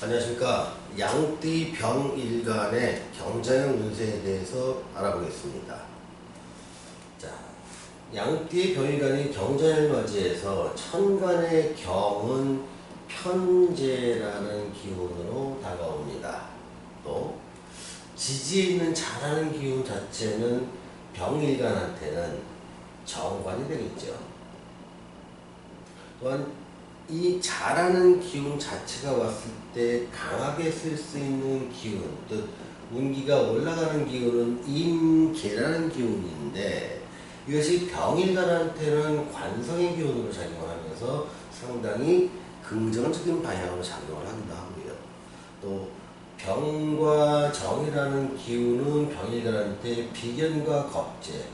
안녕하십니까. 양띠 병일간의 경자형 운세에 대해서 알아보겠습니다. 자, 양띠의 병일간이 경자형을 맞이해서 천간의 경은 편재라는 기운으로 다가옵니다. 또 지지에 있는 잘하는 기운 자체는 병일간한테는 정관이 되겠죠. 또한 이 잘하는 기운 자체가 왔을 때 강하게 쓸 수 있는 기운, 즉 운기가 올라가는 기운은 임계라는 기운인데, 이것이 병일간한테는 관성의 기운으로 작용을 하면서 상당히 긍정적인 방향으로 작용을 하기도 하고요. 또 병과 정이라는 기운은 병일간한테 비견과 겁재,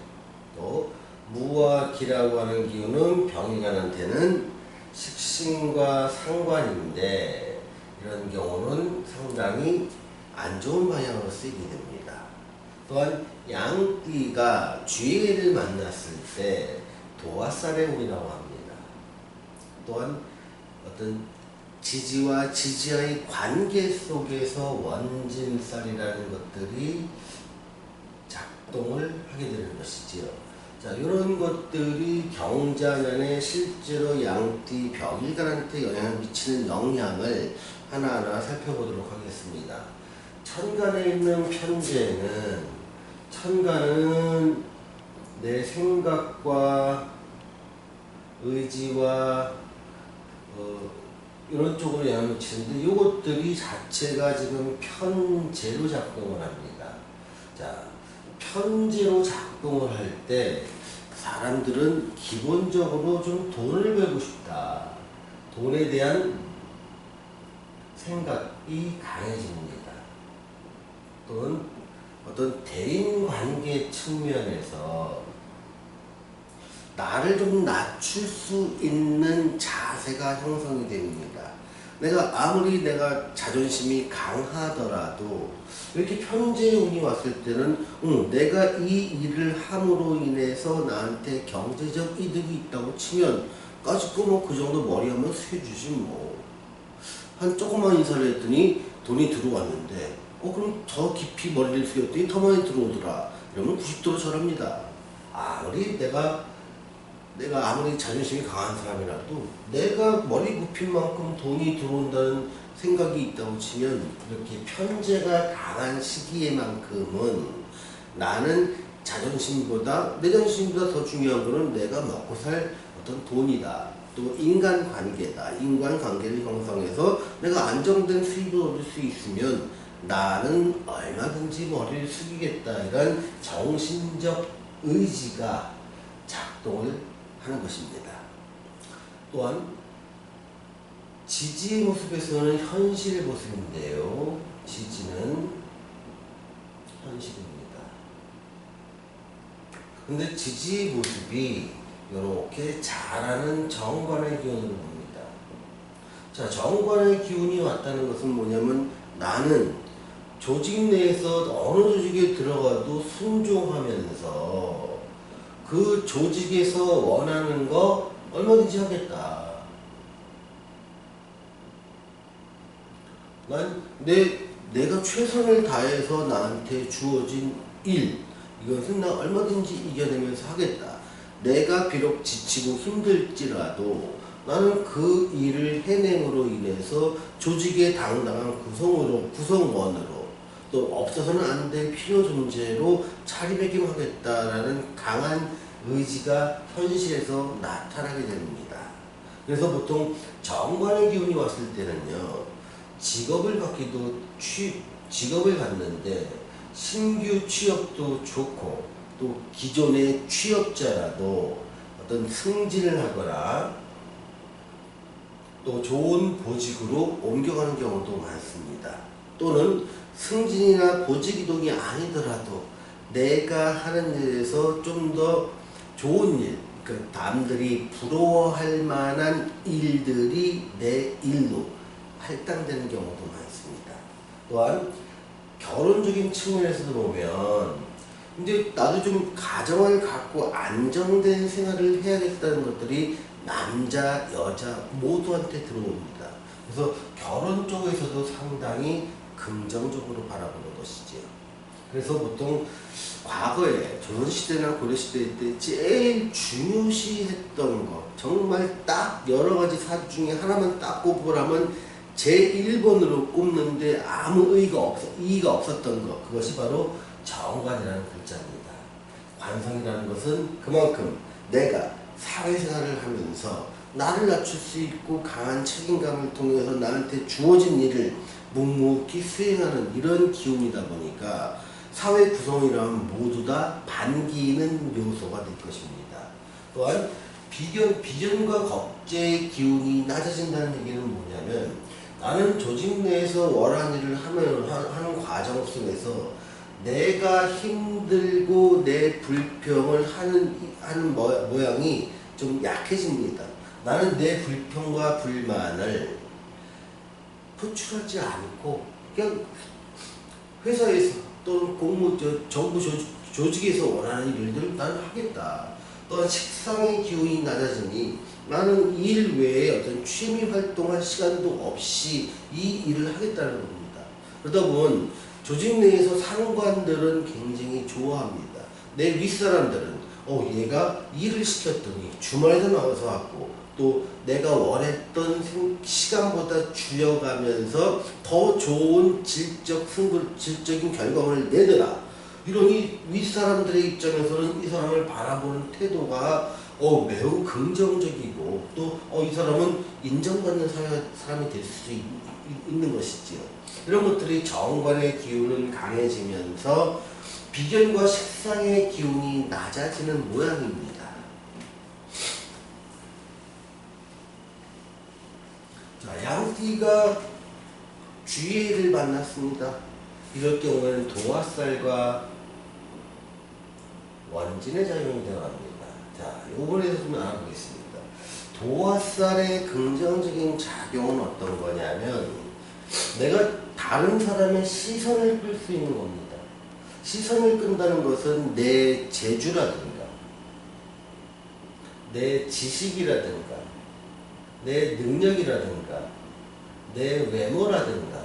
또 무와 기라고 하는 기운은 병일간한테는 식신과 상관인데, 이런 경우는 상당히 안 좋은 방향으로 쓰이게 됩니다. 또한 양띠가 쥐해를 만났을 때 도화살의 운이라고 합니다. 또한 어떤 지지와 지지와의 관계 속에서 원진살이라는 것들이 작동을 하게 되는 것이지요. 자, 이런 것들이 경자년에 실제로 양띠 병일간한테 영향을 미치는 영향을 하나하나 살펴보도록 하겠습니다. 천간에 있는 편재는, 천간은 내 생각과 의지와 이런 쪽으로 영향을 미치는데, 이것들이 자체가 지금 편재로 작동을 합니다. 자, 편재로 작동을 할 때 사람들은 기본적으로 좀 돈을 벌고 싶다. 돈에 대한 생각이 강해집니다. 또는 어떤 대인관계 측면에서 나를 좀 낮출 수 있는 자세가 형성이 됩니다. 내가 자존심이 강하더라도 이렇게 편재의 운이 왔을 때는 내가 이 일을 함으로 인해서 나한테 경제적 이득이 있다고 치면 까짓거 뭐 그 정도 머리 한번 세주지 뭐. 한 조그만 인사를 했더니 돈이 들어왔는데 그럼 더 깊이 머리를 숙였더니 더 많이 들어오더라. 이러면 90도로 절합니다. 내가 아무리 자존심이 강한 사람이라도 내가 머리 굽힌 만큼 돈이 들어온다는 생각이 있다고 치면, 이렇게 편재가 강한 시기에만큼은 나는 자존심보다, 내 자존심보다 더 중요한 거는 내가 먹고 살 어떤 돈이다. 또 인간관계다. 인간관계를 형성해서 내가 안정된 수입을 얻을 수 있으면 나는 얼마든지 머리를 숙이겠다. 이런 정신적 의지가 작동을 하는 것입니다. 또한 지지의 모습에서는 현실의 모습인데요. 지지는 현실입니다. 근데 지지의 모습이 이렇게 잘하는 정관의 기운으로 봅니다. 자, 정관의 기운이 왔다는 것은 뭐냐면, 나는 조직 내에서 어느 조직에 들어가도 순종하면서 그 조직에서 원하는 거 얼마든지 하겠다. 내가 최선을 다해서 나한테 주어진 일, 이것은 나 얼마든지 이겨내면서 하겠다. 내가 비록 지치고 힘들지라도 나는 그 일을 해냄으로 인해서 조직의 당당한 구성원으로, 또 없어서는 안 될 필요 존재로 자리매김하겠다라는 강한 의지가 현실에서 나타나게 됩니다. 그래서 보통 정관의 기운이 왔을 때는요, 직업을 갖는데 신규 취업도 좋고, 또 기존의 취업자라도 어떤 승진을 하거나 또 좋은 보직으로 옮겨가는 경우도 많습니다. 또는 승진이나 보직 이동이 아니더라도 내가 하는 일에서 좀 더 좋은 일, 남들이 부러워할 만한 일들이 내 일로 할당되는 경우도 많습니다. 또한 결혼적인 측면에서도 보면, 이제 나도 좀 가정을 갖고 안정된 생활을 해야겠다는 것들이 남자, 여자 모두한테 들어옵니다. 그래서 결혼 쪽에서도 상당히 긍정적으로 바라보는 것이지요. 그래서 보통 과거에 조선시대나 고려시대 때 제일 중요시했던 것, 정말 딱 여러 가지 사 중에 하나만 딱 꼽으라면 제1번으로 꼽는데 아무 이의가 없었던 것, 그것이 바로 정관이라는 글자입니다. 관성이라는 것은 그만큼 내가 사회생활을 하면서 나를 낮출 수 있고 강한 책임감을 통해서 나한테 주어진 일을 묵묵히 수행하는 이런 기운이다 보니까 사회 구성이라면 모두 다 반기는 요소가 될 것입니다. 또한 비전과 겁제의 기운이 낮아진다는 얘기는 뭐냐면 나는 조직 내에서 원하는 일을 하는 과정 속에서 내가 힘들고 내 불평을 하는 모양이 좀 약해집니다. 나는 내 불평과 불만을 표출하지 않고 그냥 회사에서 또는 정부 조직에서 원하는 일들을 나는 하겠다. 또한 식상의 기운이 낮아지니 나는 일 외에 어떤 취미 활동할 시간도 없이 이 일을 하겠다는 겁니다. 그러다 보면 조직 내에서 상관들은 굉장히 좋아합니다. 내 윗사람들은 얘가 일을 시켰더니 주말에도 나와서 왔고 또 내가 원했던 시간보다 줄여가면서 더 좋은 질적인 결과물을 내더라. 이러니 윗사람들의 입장에서는 이 사람을 바라보는 태도가 매우 긍정적이고 또 이 사람은 인정받는 사람이 될 수 있는 것이지요. 이런 것들이 정관의 기운은 강해지면서 비견과 식상의 기운이 낮아지는 모양입니다. 자, 양띠가 쥐해를 만났습니다. 이럴 경우에는 도화살과 원진의 작용이 들어갑니다. 자, 요번에 좀 알아보겠습니다. 도화살의 긍정적인 작용은 어떤 거냐면 내가 다른 사람의 시선을 끌 수 있는 겁니다. 시선을 끈다는 것은 내 재주라든가 내 지식이라든가 내 능력이라든가 내 외모라든가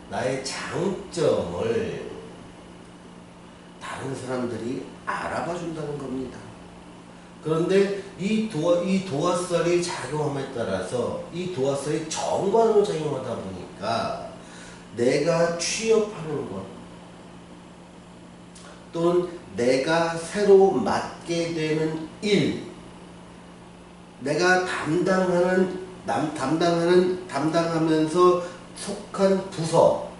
나의 장점을 다른 사람들이 알아봐 준다는 겁니다. 그런데 이 도화살이 작용함에 따라서 이 도화살이 정관으로 작용하다 보니까 내가 취업하는 것 또는 내가 새로 맡게 되는 일, 내가 담당하면서 속한 부서,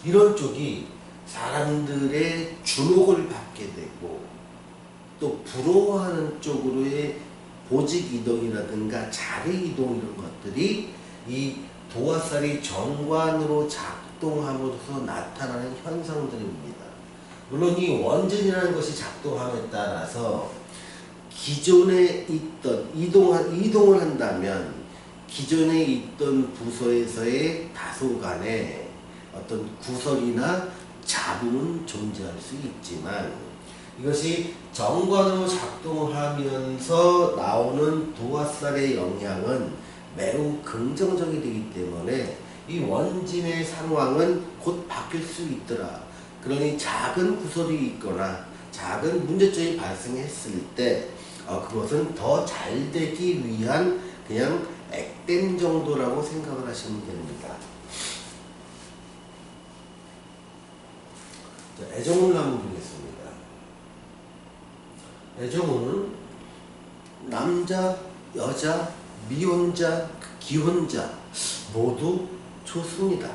이런 쪽이 사람들의 주목을 받게 되고 또 부러워하는 쪽으로의 보직 이동이라든가 자리 이동 이런 것들이 이 도화살이 정관으로 작동함으로써 나타나는 현상들입니다. 물론 이 원진이라는 것이 작동함에 따라서 기존에 있던 이동을 한다면 기존에 있던 부서에서의 다소간의 어떤 구설이나 잡음은 존재할 수 있지만 이것이 정관으로 작동하면서 나오는 도화살의 영향은 매우 긍정적이 되기 때문에 이 원진의 상황은 곧 바뀔 수 있더라. 그러니 작은 구설이 있거나 작은 문제점이 발생했을 때 그것은 더 잘 되기 위한 그냥 액땜 정도라고 생각을 하시면 됩니다. 자, 애정운을 한번 보겠습니다. 애정운은 남자, 여자, 미혼자, 기혼자 모두 좋습니다.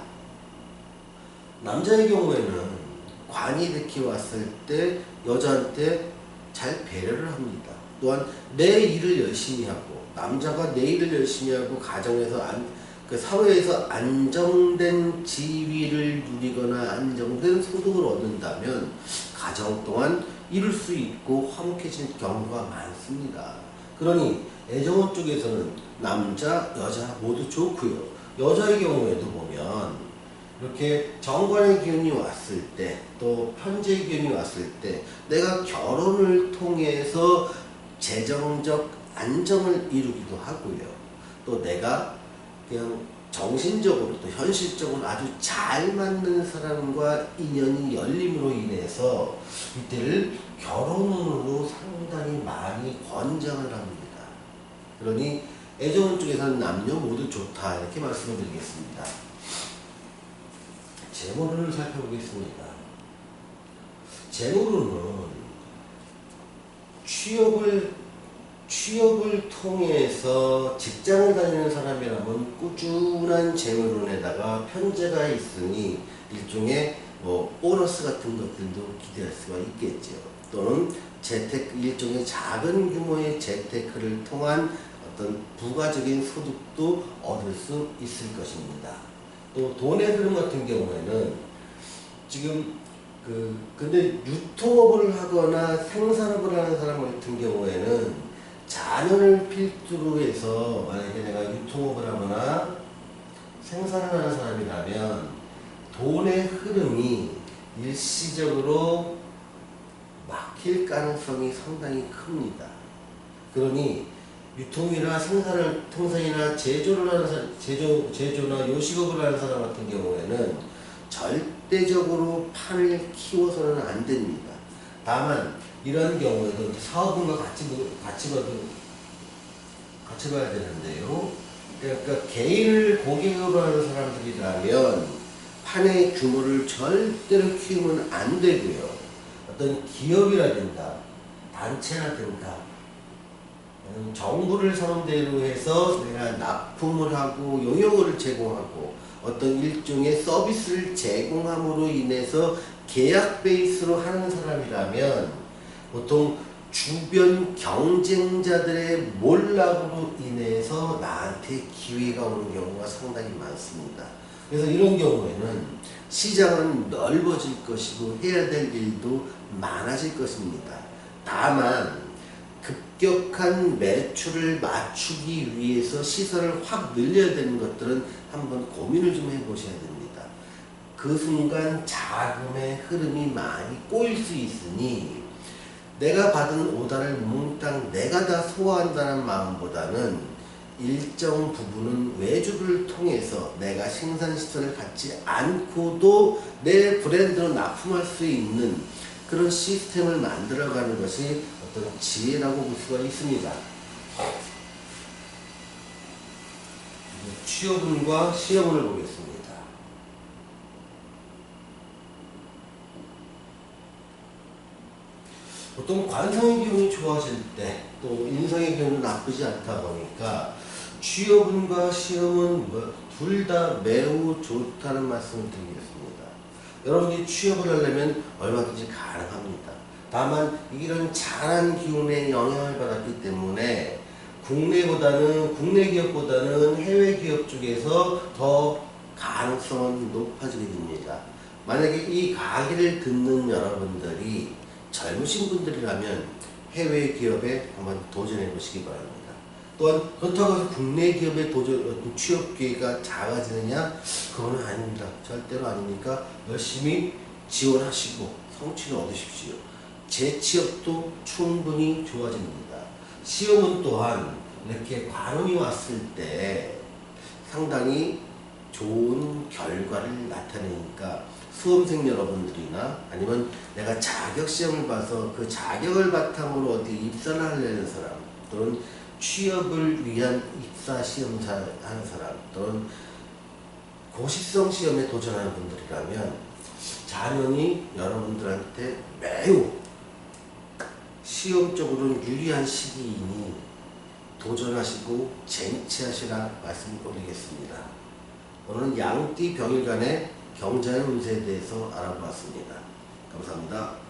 남자의 경우에는 관이 이렇게 왔을 때 여자한테 잘 배려를 합니다. 또한 내 일을 열심히 하고 남자가 내 일을 열심히 하고 가정에서 사회에서 안정된 지위를 누리거나 안정된 소득을 얻는다면 가정 또한 이룰 수 있고 화목해질 경우가 많습니다. 그러니 애정운 쪽에서는 남자, 여자 모두 좋고요. 여자의 경우에도 보면 이렇게 정관의 기운이 왔을 때 또 편재의 기운이 왔을 때 내가 결혼을 통해서 재정적 안정을 이루기도 하고요. 또 내가 그냥 정신적으로 또 현실적으로 아주 잘 맞는 사람과 인연이 열림으로 인해서 이때를 결혼으로 상당히 많이 권장을 합니다. 그러니 애정운 쪽에서는 남녀 모두 좋다 이렇게 말씀을 드리겠습니다. 재물을 살펴보겠습니다. 재물은 취업을 통해서 직장을 다니는 사람이라면 꾸준한 재물운에다가 편제가 있으니 일종의 보너스 같은 것들도 기대할 수가 있겠죠. 또는 재테크, 일종의 작은 규모의 재테크를 통한 어떤 부가적인 소득도 얻을 수 있을 것입니다. 또 돈의 흐름 같은 경우에는 지금 근데 유통업을 하거나 생산업을 하는 사람 같은 경우에는 자녀를 필두로 해서 만약에 내가 유통업을 하거나 생산을 하는 사람이라면 돈의 흐름이 일시적으로 막힐 가능성이 상당히 큽니다. 그러니 유통이나 생산이나 제조를 하는 사람, 제조나 요식업을 하는 사람 같은 경우에는 절대적으로 판을 키워서는 안 됩니다. 다만 이런 경우에도 사업은과 같이 봐야 되는데요. 그러니까 개인을 고객으로 하는 사람들이라면 판의 규모를 절대로 키우면 안 되고요. 어떤 기업이라든가 단체라든가 정부를 상대로 해서 내가 납품을 하고 용역을 제공하고 어떤 일종의 서비스를 제공함으로 인해서 계약 베이스로 하는 사람이라면 보통 주변 경쟁자들의 몰락으로 인해서 나한테 기회가 오는 경우가 상당히 많습니다. 그래서 이런 경우에는 시장은 넓어질 것이고 해야 될 일도 많아질 것입니다. 다만 급격한 매출을 맞추기 위해서 시설을 확 늘려야 되는 것들은 한번 고민을 좀 해보셔야 됩니다. 그 순간 자금의 흐름이 많이 꼬일 수 있으니 내가 받은 오다를 몽땅 내가 다 소화한다는 마음보다는 일정 부분은 외주를 통해서 내가 생산시설을 갖지 않고도 내 브랜드로 납품할 수 있는 그런 시스템을 만들어가는 것이 어떤 지혜라고 볼 수가 있습니다. 취업운과 시험운을 보겠습니다. 보통 관성의 기운이 좋아질 때 또 인성의 기운은 나쁘지 않다 보니까 취업운과 시험은 둘 다 매우 좋다는 말씀을 드리겠습니다. 여러분이 취업을 하려면 얼마든지 가능합니다. 다만 이런 잘한 기운에 영향을 받았기 때문에 국내 기업보다는 해외 기업 쪽에서 더 가능성은 높아지게 됩니다. 만약에 이 강의를 듣는 여러분들이 젊으신 분들이라면 해외 기업에 한번 도전해 보시기 바랍니다. 또한 그렇다고 해서 국내 기업의 취업 기회가 작아지느냐? 그건 아닙니다. 절대로 아니니까 열심히 지원하시고 성취를 얻으십시오. 재취업도 충분히 좋아집니다. 시험은 또한 이렇게 관운이 왔을 때 상당히 좋은 결과를 나타내니까 수험생 여러분들이나 아니면 내가 자격시험을 봐서 그 자격을 바탕으로 어디 입사를 하려는 사람 또는 취업을 위한 입사시험사 하는 사람 또는 고시성 시험에 도전하는 분들이라면 자녀이 여러분들한테 매우 시험적으로는 유리한 시기이니 도전하시고 쟁취하시라 말씀을 올리겠습니다. 오늘은 양띠 병일간의 경자의 운세에 대해서 알아보았습니다. 감사합니다.